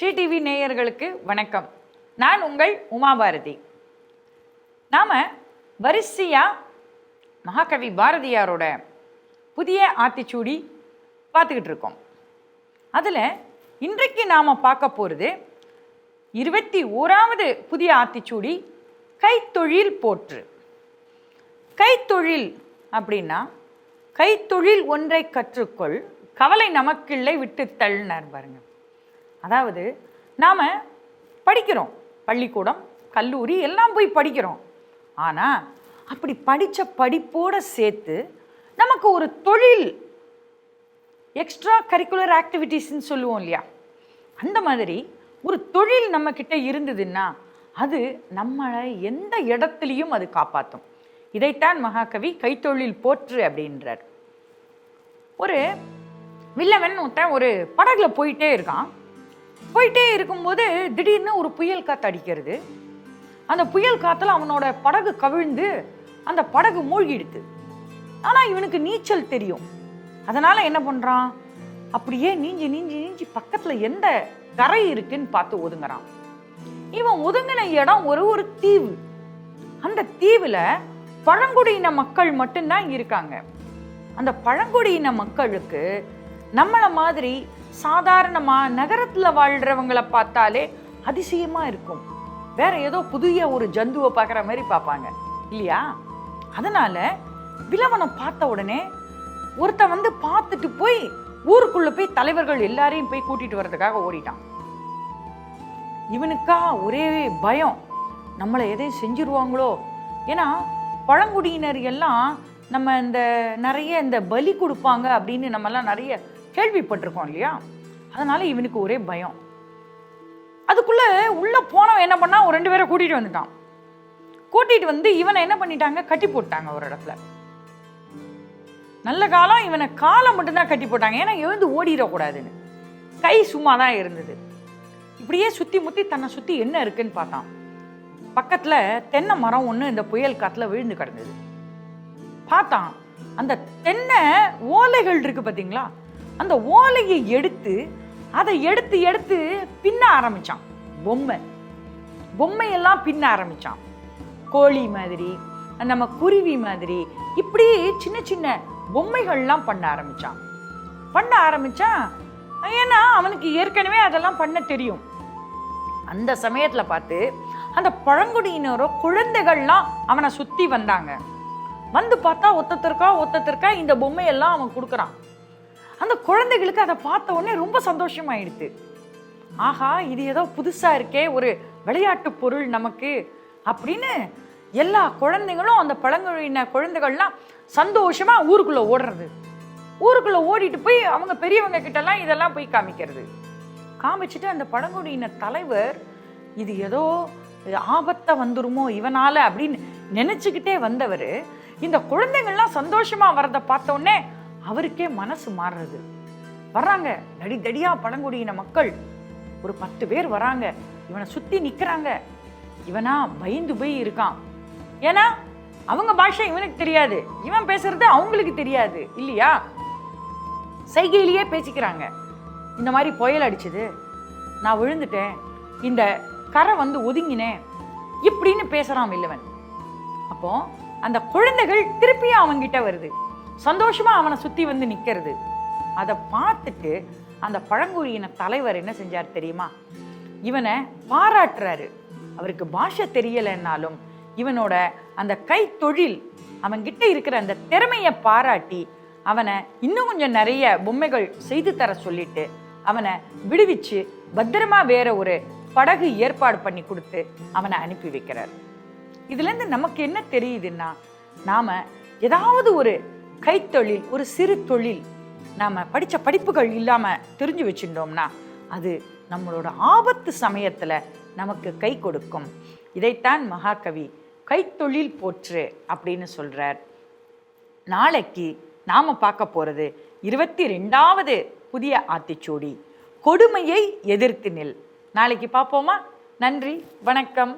Sri TV நேயர்களுக்கு வணக்கம். நான் உங்கள் உமாபாரதி. நாம் வரிசையாக மகாகவி பாரதியாரோட புதிய ஆத்திச்சூடி பார்த்துக்கிட்டு இருக்கோம். அதில் இன்றைக்கு நாம் பார்க்க போகிறது 21வது புதிய ஆத்திச்சூடி, கைத்தொழில் போற்று. கைத்தொழில் அப்படின்னா, கைத்தொழில் ஒன்றை கற்றுக்கொள், கவலை நமக்கில்லை விட்டு தள்ளினார் பாருங்க. அதாவது நாம் படிக்கிறோம், பள்ளிக்கூடம் கல்லூரி எல்லாம் போய் படிக்கிறோம். ஆனால் அப்படி படித்த படிப்போடு சேர்த்து நமக்கு ஒரு தொழில், எக்ஸ்ட்ரா கரிக்குலர் ஆக்டிவிட்டீஸ்ன்னு சொல்லுவோம் இல்லையா, அந்த மாதிரி ஒரு தொழில் நம்மக்கிட்ட இருந்ததுன்னா அது நம்மளை எந்த இடத்துலையும் அது காப்பாற்றும். இதைத்தான் மகாகவி கைத்தொழில் போற்று அப்படின்றார். ஒரு வில்லவன் ஒருத்தன் ஒரு படகுல போயிட்டே இருக்கான். போயிட்டே இருக்கும்போது திடீர்னு ஒரு புயல் காற்று அடிக்கிறது. அந்த புயல் காற்றுல அவனோட படகு கவிழ்ந்து அந்த படகு மூழ்கிடுது. ஆனால் இவனுக்கு நீச்சல் தெரியும். அதனால் என்ன பண்ணுறான், அப்படியே நீஞ்சி நீஞ்சி நீஞ்சி பக்கத்தில் எந்த கரை இருக்குன்னு பார்த்து ஒதுங்குறான். இவன் ஒதுங்கின இடம் ஒரு தீவு. அந்த தீவில் பழங்குடியின மக்கள் மட்டும்தான் இருக்காங்க. அந்த பழங்குடியின மக்களுக்கு நம்மளை மாதிரி சாதாரணமாக நகரத்தில் வாழ்கிறவங்களை பார்த்தாலே அதிசயமாக இருக்கும். வேற ஏதோ புதிய ஒரு ஜந்துவை பார்க்குற மாதிரி பார்ப்பாங்க இல்லையா. அதனால விலவனை பார்த்த உடனே ஒருத்தன் வந்து பார்த்துட்டு போய் ஊருக்குள்ள போய் தலைவர்கள் எல்லாரையும் போய் கூட்டிட்டு வர்றதுக்காக ஓடிட்டான். இவனுக்கா ஒரே பயம், நம்மளை எதையும் செஞ்சிருவாங்களோ. ஏன்னா பழங்குடியினர் எல்லாம் நம்ம நிறைய பலி கொடுப்பாங்க அப்படின்னு நம்மெல்லாம் நிறைய கேள்விப்பட்டிருக்கோம் இல்லையா. அதனால இவனுக்கு ஒரே பயம். அதுக்குள்ள உள்ள போனவன் என்ன பண்ணா, ஒரு 2 பேரை கூட்டிட்டு வந்துட்டான். கூட்டிட்டு வந்து இவனை என்ன பண்ணிட்டாங்க, கட்டி போட்டாங்க ஒரு இடத்துல. நல்ல காலம், இவனை காலை மட்டும்தான் கட்டி போட்டாங்க, ஏன்னா எழுந்து ஓடிடக்கூடாதுன்னு. கை சும்மா தான் இருந்தது. இப்படியே சுத்தி முத்தி தன்னை சுத்தி என்ன இருக்குன்னு பார்த்தான். பக்கத்துல தென்னை மரம் ஒண்ணு இந்த புயல் காத்துல விழுந்து கிடந்தது. பார்த்தான், அந்த தென்னை ஓலைகள் இருக்கு பார்த்தீங்களா, அந்த ஓலையை எடுத்து அதை எடுத்து எடுத்து பின்ன ஆரம்பிச்சான். பொம்மையெல்லாம் பின்ன ஆரம்பிச்சான். கோழி மாதிரி, நம்ம குருவி மாதிரி, இப்படி சின்ன சின்ன பொம்மைகள்லாம் பண்ண ஆரம்பிச்சான். ஏன்னா அவனுக்கு ஏற்கனவே அதெல்லாம் பண்ண தெரியும். அந்த சமயத்துல பார்த்து அந்த பழங்குடியினரோ குழந்தைகள்லாம் அவனை சுத்தி வந்தாங்க. வந்து பார்த்தா ஒத்தத்திற்கா இந்த பொம்மையெல்லாம் அவன் கொடுக்குறான். அந்த குழந்தைகளுக்கு அதை பார்த்த உடனே ரொம்ப சந்தோஷமாயிடுது. ஆஹா, இது ஏதோ புதுசா இருக்கே, ஒரு விளையாட்டு பொருள் நமக்கு அப்படின்னு எல்லா குழந்தைகளும், அந்த பழங்குடியின குழந்தைகள்லாம் சந்தோஷமா ஊருக்குள்ள ஓடுறது. ஊருக்குள்ள ஓடிட்டு போய் அவங்க பெரியவங்க கிட்டலாம் இதெல்லாம் போய் காமிச்சிட்டு அந்த பழங்குடியின தலைவர் இது ஏதோ ஆபத்தை வந்துருமோ இவனால அப்படின்னு நினைச்சுக்கிட்டே வந்தவர், இந்த குழந்தைகள்லாம் சந்தோஷமா வரதை பார்த்த உடனே அவருக்கே மனசு மாறுறது. வர்றாங்க தடியா பழங்குடியின மக்கள் ஒரு 10 பேர் வராங்க. இவனை சுத்தி நிக்கிறாங்க. இவனா பயந்து போய் இருக்கான். ஏன்னா அவங்க பாஷை இவனுக்கு தெரியாது, இவன் பேசுறது அவங்களுக்கு தெரியாது இல்லையா. சைகையிலேயே பேசிக்கிறாங்க. இந்த மாதிரி புயல் அடிச்சது, நான் விழுந்துட்டேன், இந்த கரை வந்து ஒதுங்கினேன் இப்படின்னு பேசுறான் வில்லவன். அப்போ அந்த குழந்தைகள் திருப்பியும் அவன்கிட்ட வருது, சந்தோஷமா அவனை சுத்தி வந்து நிக்கிறது. அதை பார்த்துட்டு அந்த பழங்குடியின தலைவர் என்ன செஞ்சார் தெரியுமா, இவனை பாராட்டுறாரு. அவருக்கு பாஷை தெரியலைன்னாலும் இவனோட அந்த கைத்தொழில், அவன்கிட்ட இருக்கிற அந்த திறமையை பாராட்டி அவனை இன்னும் கொஞ்சம் நிறைய பொம்மைகள் செய்து தர சொல்லிட்டு அவனை விடுவிச்சு பத்திரமா வேற ஒரு படகு ஏற்பாடு பண்ணி கொடுத்து அவனை அனுப்பி வைக்கிறார். இதுல இருந்து நமக்கு என்ன தெரியுதுன்னா, நாம ஏதாவது ஒரு கைத்தொழில், ஒரு சிறு தொழில் நாம படிச்ச படிப்புகள் இல்லாம தெரிஞ்சு வச்சுட்டோம்னா அது நம்மளோட ஆபத்து சமயத்துல நமக்கு கை கொடுக்கும். இதைத்தான் மகாகவி கைத்தொழில் போற்று அப்படின்னு சொல்றார். நாளைக்கு நாம பார்க்க போறது 22வது புதிய ஆத்திச்சூடி, கொடுமையை எதிர்த்து நில். நாளைக்கு பார்ப்போமா? நன்றி, வணக்கம்.